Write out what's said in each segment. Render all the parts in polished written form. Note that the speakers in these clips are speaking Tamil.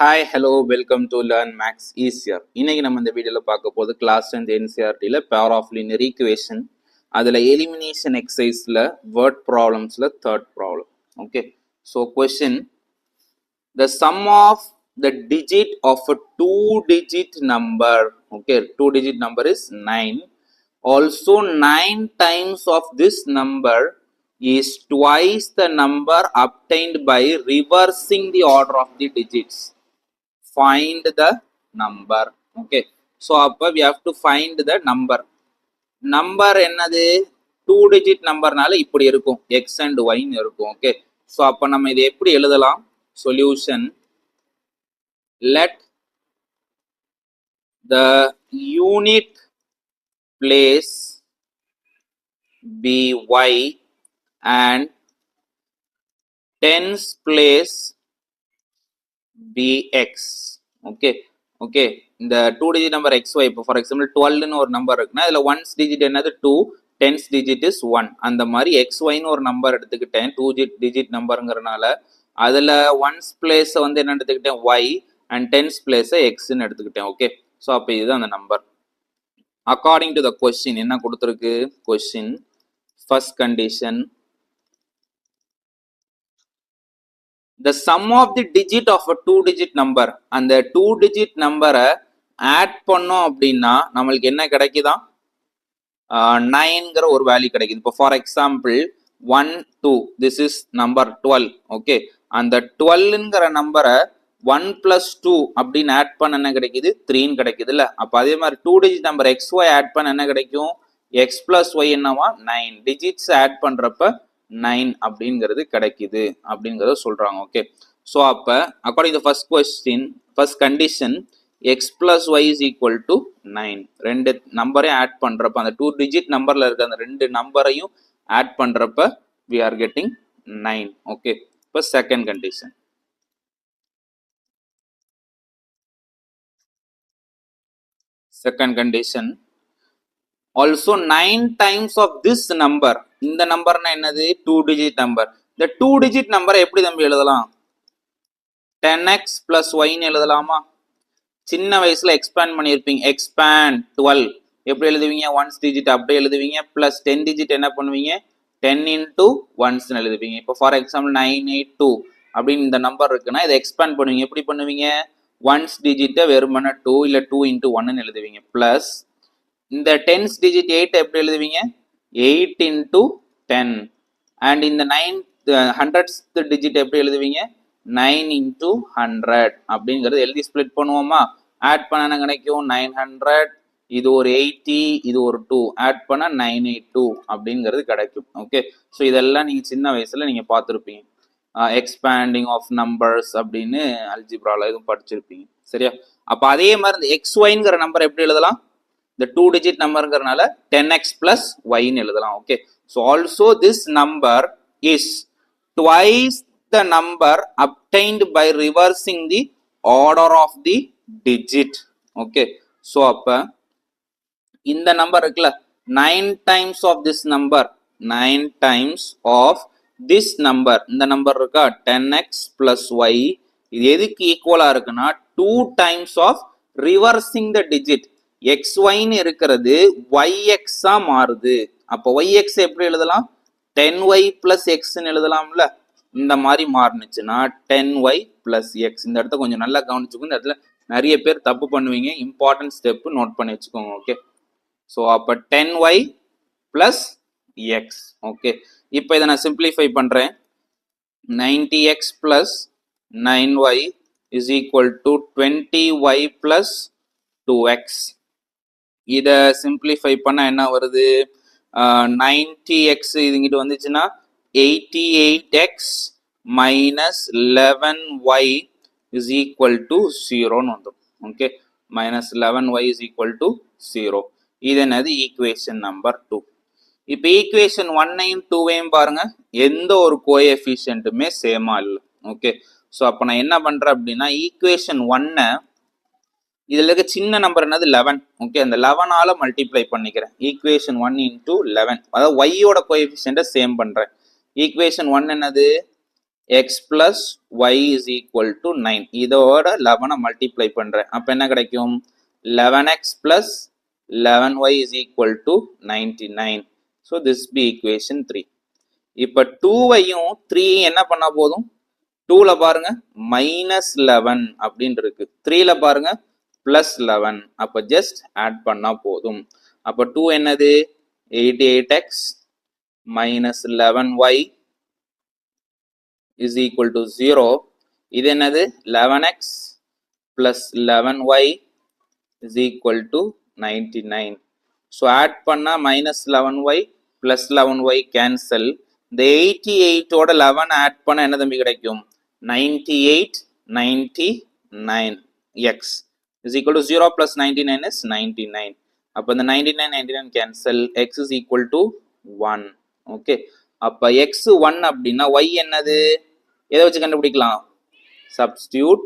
Hi hello welcome to learn maths easier. இன்னைக்கு நம்ம இந்த வீடியோவில் பார்க்க போது கிளாஸ் 10 என்சிஆர்டியில் பவர் ஆஃப் லினியர் ஈக்குவேஷன், அதில் எலிமினேஷன் எக்ஸசைஸில் வேர்ட் ப்ராப்ளம்ஸில் third problem. Okay, so question: the sum of the digit of a two-digit number, okay, two-digit number is 9. Also 9 times of this number is twice the number obtained by reversing the order of the digits. Find the number. Okay, so அப்ப we have to find the number. Number என்னது? 2 digit numberனால இப்படி இருக்கும், x and y ன்னு இருக்கும். ஓகே, ஸோ அப்ப நம்ம இதை எப்படி எழுதலாம்? Solution: let the unit place be y and tens place be x. Okay okay, இந்த 2 digit number xy, இப்போ ஃபார் எக்ஸாம்பிள் 12 ன்னு ஒரு நம்பர் இருக்குன்னா இதுல ஒன்ஸ் டிஜிட் என்னது 2, டென்ஸ் டிஜிட் இஸ் 1. அந்த மாதிரி xy ன்னு ஒரு நம்பர் எடுத்துக்கிட்டேன், 2 டிஜிட் நம்பருங்கிறனால அதுல ஒன்ஸ் பிளேஸ் வந்து என்ன எடுத்துக்கிட்டேன், y, அண்ட் டென்ஸ் பிளேஸ் எக்ஸ்ன்னு எடுத்துக்கிட்டேன். ஓகே, ஸோ அப்போ இதுதான் அந்த number. According to the question என்ன கொடுத்துருக்கு? Question first condition: the sum of the digit of a two digit number, அந்த 2 digit நம்பரை ஆட் பண்ணோம் அப்படின்னா நம்மளுக்கு என்ன கிடைக்குதான்? 9ங்கிற ஒரு வேல்யூ கிடைக்குது. இப்போ for example 1 2, this is number 12. Okay, அந்த 12ங்கிற நம்பரை 1 + 2 அப்படின்னு ஆட் பண்ண என்ன கிடைக்குது? 3 கிடைக்குது இல்ல? அப்போ அதே மாதிரி 2 digit நம்பர் xy ஆட் பண்ண என்ன கிடைக்கும்? x + y என்னவா? 9 டிஜிட்ஸ் ஆட் பண்றப்ப 9 அப்படிங்கிறது கிடைக்குது அப்படிங்கிறத சொல்றாங்க. ஓகே, ஸோ அப்போ according to first question, first condition, x + y is equal to 9. ரெண்டு நம்பரையும் ஆட் பண்றப்ப, அந்த 2 டிஜிட் நம்பர்ல இருக்க அந்த ரெண்டு நம்பரையும் ஆட் பண்றப்ப we are getting 9. ஓகே, இப்போ second condition. Second condition: also 9 times of this number. இந்த நம்பர்னா என்னது? 2 digit நம்பர். இந்த 2 digit நம்பரை எப்படி தம்பி எழுதலாம்? 10x + y ன்னு எழுதலாமா? சின்ன வயசுல எக்ஸ்பேண்ட் பண்ணியிருப்பீங்க, எக்ஸ்பேண்ட் 12 எப்படி எழுதுவீங்க? ஒன்ஸ் டிஜிட் அப்படியே எழுதுவீங்க, பிளஸ் 10 டிஜிட் என்ன பண்ணுவீங்க? 10 × 1 எழுதுவீங்க. இப்போ ஃபார் எக்ஸாம்பிள் 982 அப்படின்னு இந்த நம்பர் இருக்குன்னா இதை எக்ஸ்பேண்ட் பண்ணுவீங்க. எப்படி பண்ணுவீங்க? ஒன்ஸ் டிஜிட்டை வெறுமனே 2 இல்லை 2 × 1 எழுதுவீங்க. பிளஸ் இந்த டென்ஸ் டிஜிட் 8 எப்படி எழுதுவீங்க? 8 × 10. அண்ட் இந்த 100th டிஜிட் எப்படி எழுதுவீங்க? 9 × 100 அப்படிங்கிறது எழுதி ஸ்பிளிட் பண்ணுவோமா? ஆட் பண்ண என்ன கிடைக்கும்? 900, இது ஒரு 80, இது ஒரு 2, ஆட் பண்ண 982 அப்படிங்கிறது கிடைக்கும். ஓகே, ஸோ இதெல்லாம் நீங்க சின்ன வயசுல நீங்க பார்த்துருப்பீங்க, எக்ஸ்பேண்டிங் ஆஃப் நம்பர்ஸ் அப்படின்னு அல்ஜிப்ரால எதுவும் படிச்சிருப்பீங்க. சரியா? அப்ப அதே மாதிரி இந்த xyங்கிற நம்பர் எப்படி எழுதலாம்? இந்த 2 digit நம்பருங்கிறனால 10x + y ன்னு எழுதலாம். Okay, so also this number is twice the number obtained by reversing the order of the digit. Okay, so அப்ப இந்த நம்பர் இருக்குல்ல, 9 times of this number, 9 times of this number, இந்த நம்பர் இருக்கா 10x + y, இது எதுக்கு ஈக்குவலா இருக்குன்னா 2 times of reversing the digit. xy ன்னு இருக்கிறது yx ஆ மாறுது. அப்போ yx எப்படி எழுதலாம்? 10y + x ன்னு எழுதலாம்ல? இந்த மாதிரி மாறுனுச்சுன்னா 10y + x. இந்த இடத்த கொஞ்சம் நல்லா கவனிச்சுக்கோங்க, இந்த இடத்துல நிறைய பேர் தப்பு பண்ணுவீங்க, இம்பார்ட்டன்ட் ஸ்டெப் நோட் பண்ணி வச்சுக்கோங்க. ஓகே, ஸோ அப்போ 10y + x. ஓகே, இப்போ இதை நான் சிம்பிளிஃபை பண்றேன். 90x + 9y is equal to 20y + 2x. இதை சிம்பிளிஃபை பண்ண என்ன வருது? 90x இதுங்கிட்டு வந்துச்சுன்னா 88x - 11y is equal to 0ன்னு வந்துடும். Okay, -11y is equal to 0. இது என்னது? Equation number 2. இப்போ ஈக்குவேஷன் 1ஐயும் 2ஐயும் பாருங்க, எந்த ஒரு கோஎஃபிஷியன்ட்டுமே சேமா இல்லை. ஓகே, ஸோ அப்போ நான் என்ன பண்றேன் அப்படின்னா ஈக்குவேஷன் 1ஐ இதுல இருக்க சின்ன நம்பர் என்னது? 11. ஓகே, அந்த 11ஆல மல்டிப்ளை பண்ணிக்கிறேன். ஈக்குவேஷன் 1 × 11, அதாவது y யோட கோஎஃபிஷியன்ட்டை சேம் பண்றேன். ஈக்குவேஷன் 1 என்னது? X plus y is equal to 9. இதோட 11 மல்டிப்ளை பண்றேன். அப்ப என்ன கிடைக்கும்? 11x plus 11y is equal to 99. So this be equation 3. இப்ப 2வையும் 3 என்ன பண்ணா போதும்? 2ல பாருங்க மைனஸ் 11 அப்படின்னு இருக்கு. 3ல பாருங்க பிளஸ் 11. அப்ப ஜஸ்ட் ஆட் பண்ணா போதும். அப்ப 2 என்னது? 88x minus 11y is equal to 0. இது என்னது? 11x plus 11y is equal to 99. So add பண்ணா minus 11y plus 11y cancel. இந்த 88 ஓட 11 add பண்ணா என்ன தம்பி கிடைக்கும்? 98 99x is equal to 0 plus 99 is 99. அப்ப இந்த 99 99 cancel. X is equal to 1. Okay, அப்ப x 1 அப்படின்னா y என்னது? எதை வச்சு கண்டுபிடிக்கலாம்? Substitute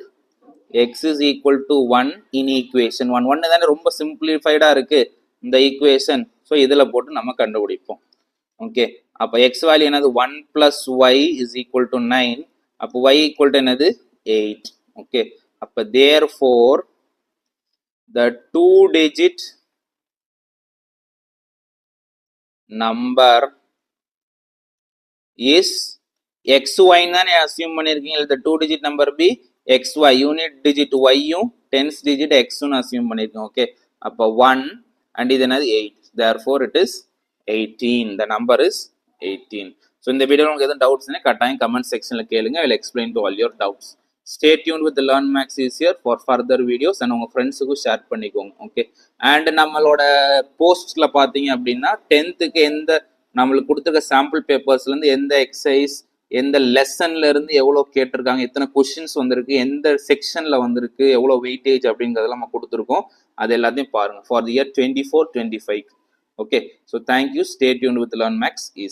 x is equal to 1 in equation 1. 1 தானே ரொம்ப சிம்பிளிஃபைடா இருக்கு இந்த ஈக்குவேஷன். ஸோ இதில் போட்டு நம்ம கண்டுபிடிப்போம். ஓகே, அப்போ எக்ஸ் வேல்யூ என்னது? 1 plus y is equal to 9. அப்போ y equal to என்னது? 8. ஓகே, அப்போ therefore the 2-digit number is xy தானே அசியூம் பண்ணியிருக்கீங்க. the 2-digit number be xy, unit digit yயும் டென்ஸ் டிஜிட் xன்னு அசியூம் பண்ணியிருக்கோம். ஓகே, அப்போ 1 and இது என்னது? 8. therefore it is 18. the number is 18. So இந்த வீடியோவில் உங்களுக்கு எதுவும் டவுட்ஸ்னா கட்டாயம் கமெண்ட் செக்ஷனில் கேளுங்க. I will explain to all your doubts. Stay tuned with the Learn Max easier for further videos and உங்கள் ஃப்ரெண்ட்ஸுக்கும் ஷேர் பண்ணிக்கோங்க. ஓகே, அண்ட் நம்மளோட போஸ்ட்டில் பார்த்தீங்க அப்படின்னா 10th எந்த நம்மளுக்கு கொடுத்துருக்க சாம்பிள் பேப்பர்ஸ்லேருந்து எந்த எக்ஸசைஸ் எந்த லெசன்ல இருந்து எவ்வளோ கேட்டிருக்காங்க, எத்தனை கொஸ்டின்ஸ் வந்திருக்கு, எந்த செக்ஷன்ல வந்திருக்கு, எவ்வளோ வெயிட்டேஜ் அப்படிங்கிறதெல்லாம் நம்ம கொடுத்துருக்கோம். அது எல்லாத்தையும் பாருங்க for the year 24-25. Okay, so thank you. Stay tuned with Learn Max easy.